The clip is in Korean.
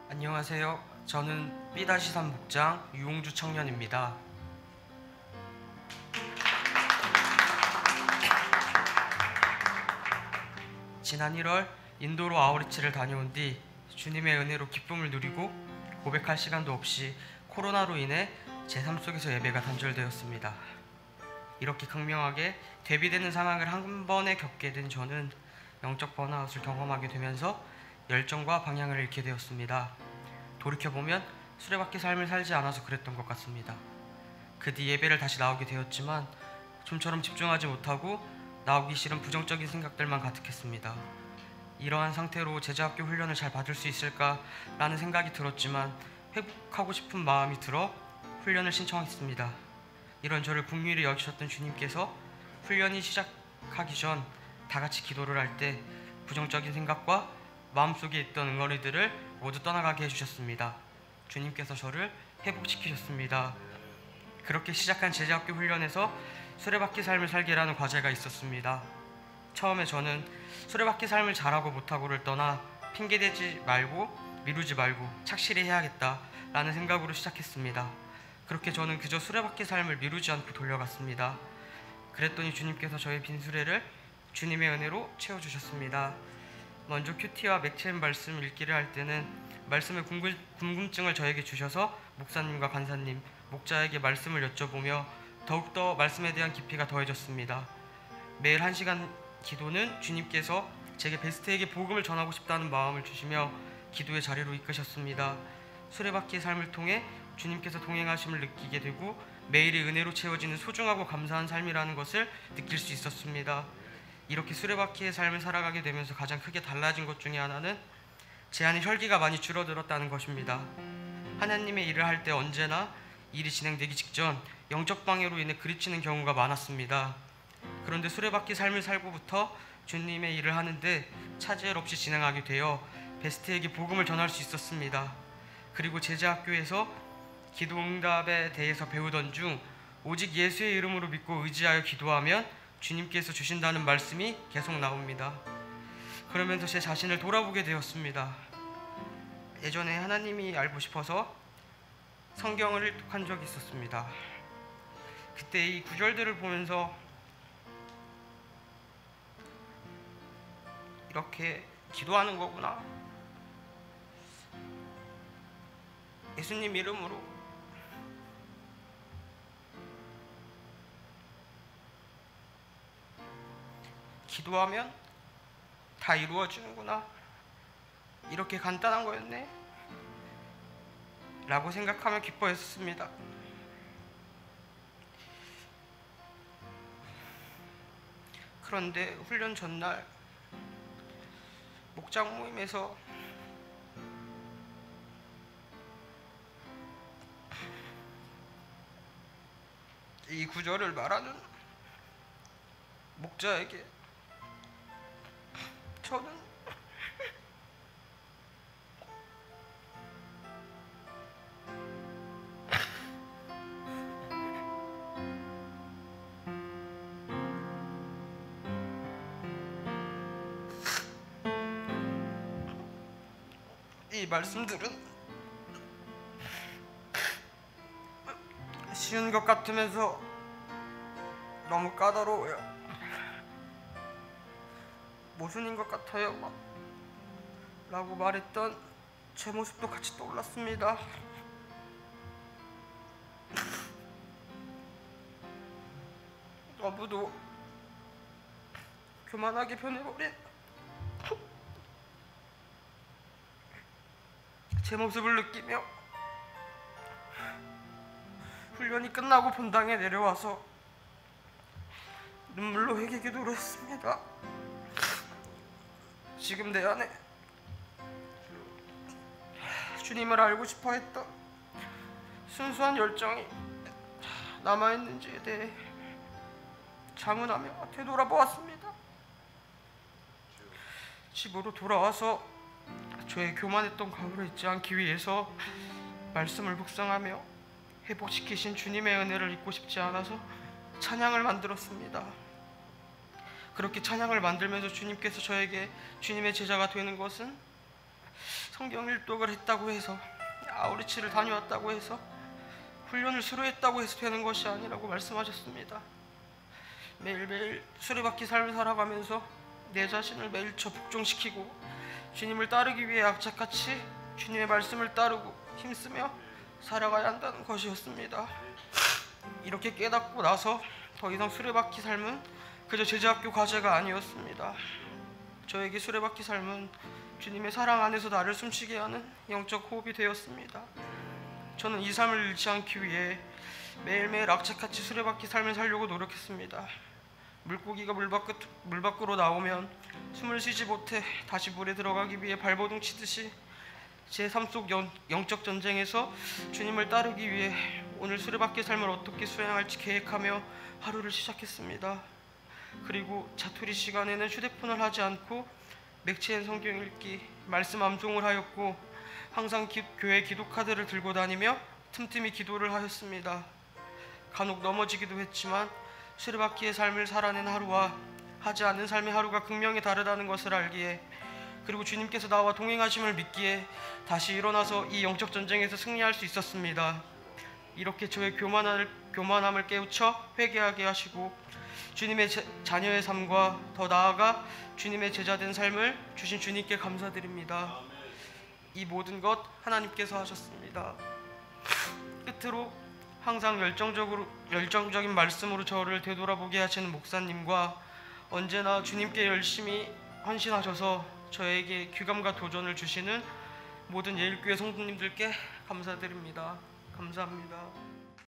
안녕하세요. 저는 B-3 목장 유홍주 청년입니다. 지난 1월 인도로 아우리치를 다녀온 뒤 주님의 은혜로 기쁨을 누리고 고백할 시간도 없이 코로나로 인해 제 삶 속에서 예배가 단절되었습니다. 이렇게 극명하게 대비되는 상황을 한 번에 겪게 된 저는 영적 번아웃을 경험하게 되면서 열정과 방향을 잃게 되었습니다. 돌이켜보면 수레바퀴 삶을 살지 않아서 그랬던 것 같습니다. 그 뒤 예배를 다시 나오게 되었지만 좀처럼 집중하지 못하고 나오기 싫은 부정적인 생각들만 가득했습니다. 이러한 상태로 제자학교 훈련을 잘 받을 수 있을까라는 생각이 들었지만 회복하고 싶은 마음이 들어 훈련을 신청했습니다. 이런 저를 긍휼히 여기셨던 주님께서 훈련이 시작하기 전 다같이 기도를 할 때 부정적인 생각과 마음속에 있던 응어리들을 모두 떠나가게 해주셨습니다. 주님께서 저를 회복시키셨습니다. 그렇게 시작한 제자학교 훈련에서 수레바퀴 삶을 살게라는 과제가 있었습니다. 처음에 저는 수레바퀴 삶을 잘하고 못하고를 떠나 핑계대지 말고 미루지 말고 착실히 해야겠다라는 생각으로 시작했습니다. 그렇게 저는 그저 수레바퀴 삶을 미루지 않고 돌려갔습니다. 그랬더니 주님께서 저의 빈 수레를 주님의 은혜로 채워주셨습니다. 먼저 큐티와 맥체인 말씀 읽기를 할 때는 말씀의 궁금증을 저에게 주셔서 목사님과 간사님, 목자에게 말씀을 여쭤보며 더욱더 말씀에 대한 깊이가 더해졌습니다. 매일 1시간 기도는 주님께서 제게 베스트에게 복음을 전하고 싶다는 마음을 주시며 기도의 자리로 이끄셨습니다. 수레바퀴의 삶을 통해 주님께서 동행하심을 느끼게 되고 매일이 은혜로 채워지는 소중하고 감사한 삶이라는 것을 느낄 수 있었습니다. 이렇게 수레바퀴의 삶을 살아가게 되면서 가장 크게 달라진 것 중에 하나는 제 안에 혈기가 많이 줄어들었다는 것입니다. 하나님의 일을 할 때 언제나 일이 진행되기 직전 영적 방해로 인해 그리치는 경우가 많았습니다. 그런데 수레바퀴 삶을 살고부터 주님의 일을 하는데 차질 없이 진행하게 되어 베스트에게 복음을 전할 수 있었습니다. 그리고 제자학교에서 기도응답에 대해서 배우던 중 오직 예수의 이름으로 믿고 의지하여 기도하면 주님께서 주신다는 말씀이 계속 나옵니다. 그러면서 제 자신을 돌아보게 되었습니다. 예전에 하나님이 알고 싶어서 성경을 일독한 적이 있었습니다. 그때 이 구절들을 보면서 이렇게 기도하는 거구나, 예수님 이름으로 기도하면 다 이루어지는구나, 이렇게 간단한 거였네 라고 생각하며 기뻐했습니다. 그런데 훈련 전날 목장 모임에서 이 구절을 말하는 목자에게 저는 이 말씀들은 쉬운 것 같으면서 너무 까다로워요. 모순인 것 같아요 라고 말했던 제 모습도 같이 떠올랐습니다. 너무도 교만하게 변해버린 제 모습을 느끼며 훈련이 끝나고 본당에 내려와서 눈물로 회개기도를 했습니다. 지금 내 안에 주님을 알고 싶어 했던 순수한 열정이 남아있는지에 대해 자문하며 되돌아보았습니다. 집으로 돌아와서 저의 교만했던 과거를 잊지 않기 위해서 말씀을 묵상하며 회복시키신 주님의 은혜를 잊고 싶지 않아서 찬양을 만들었습니다. 그렇게 찬양을 만들면서 주님께서 저에게 주님의 제자가 되는 것은 성경 일독을 했다고 해서, 아우리치를 다녀왔다고 해서, 훈련을 수료했다고 해서 되는 것이 아니라고 말씀하셨습니다. 매일매일 수레바퀴 삶을 살아가면서 내 자신을 매일 복종시키고 주님을 따르기 위해 악착같이 주님의 말씀을 따르고 힘쓰며 살아가야 한다는 것이었습니다. 이렇게 깨닫고 나서 더 이상 수레바퀴 삶은 그저 제자학교 과제가 아니었습니다. 저에게 수레바퀴 삶은 주님의 사랑 안에서 나를 숨쉬게 하는 영적 호흡이 되었습니다. 저는 이 삶을 잃지 않기 위해 매일매일 악착같이 수레바퀴 삶을 살려고 노력했습니다. 물고기가 물 밖으로 나오면 숨을 쉬지 못해 다시 물에 들어가기 위해 발버둥 치듯이 제 삶 속 영적 전쟁에서 주님을 따르기 위해 오늘 수레바퀴 삶을 어떻게 수행할지 계획하며 하루를 시작했습니다. 그리고 자투리 시간에는 휴대폰을 하지 않고 맥체인 성경 읽기, 말씀 암송을 하였고 항상 교회 기도카드를 들고 다니며 틈틈이 기도를 하였습니다. 간혹 넘어지기도 했지만 수레바퀴의 삶을 살아낸 하루와 하지 않는 삶의 하루가 극명히 다르다는 것을 알기에, 그리고 주님께서 나와 동행하심을 믿기에 다시 일어나서 이 영적 전쟁에서 승리할 수 있었습니다. 이렇게 저의 교만함을 깨우쳐 회개하게 하시고 주님의 자녀의 삶과 더 나아가 주님의 제자된 삶을 주신 주님께 감사드립니다. 이 모든 것 하나님께서 하셨습니다. 끝으로 항상 열정적인 말씀으로 저를 되돌아보게 하시는 목사님과 언제나 주님께 열심히 헌신하셔서 저에게 귀감과 도전을 주시는 모든 예일교회 성도님들께 감사드립니다. 감사합니다.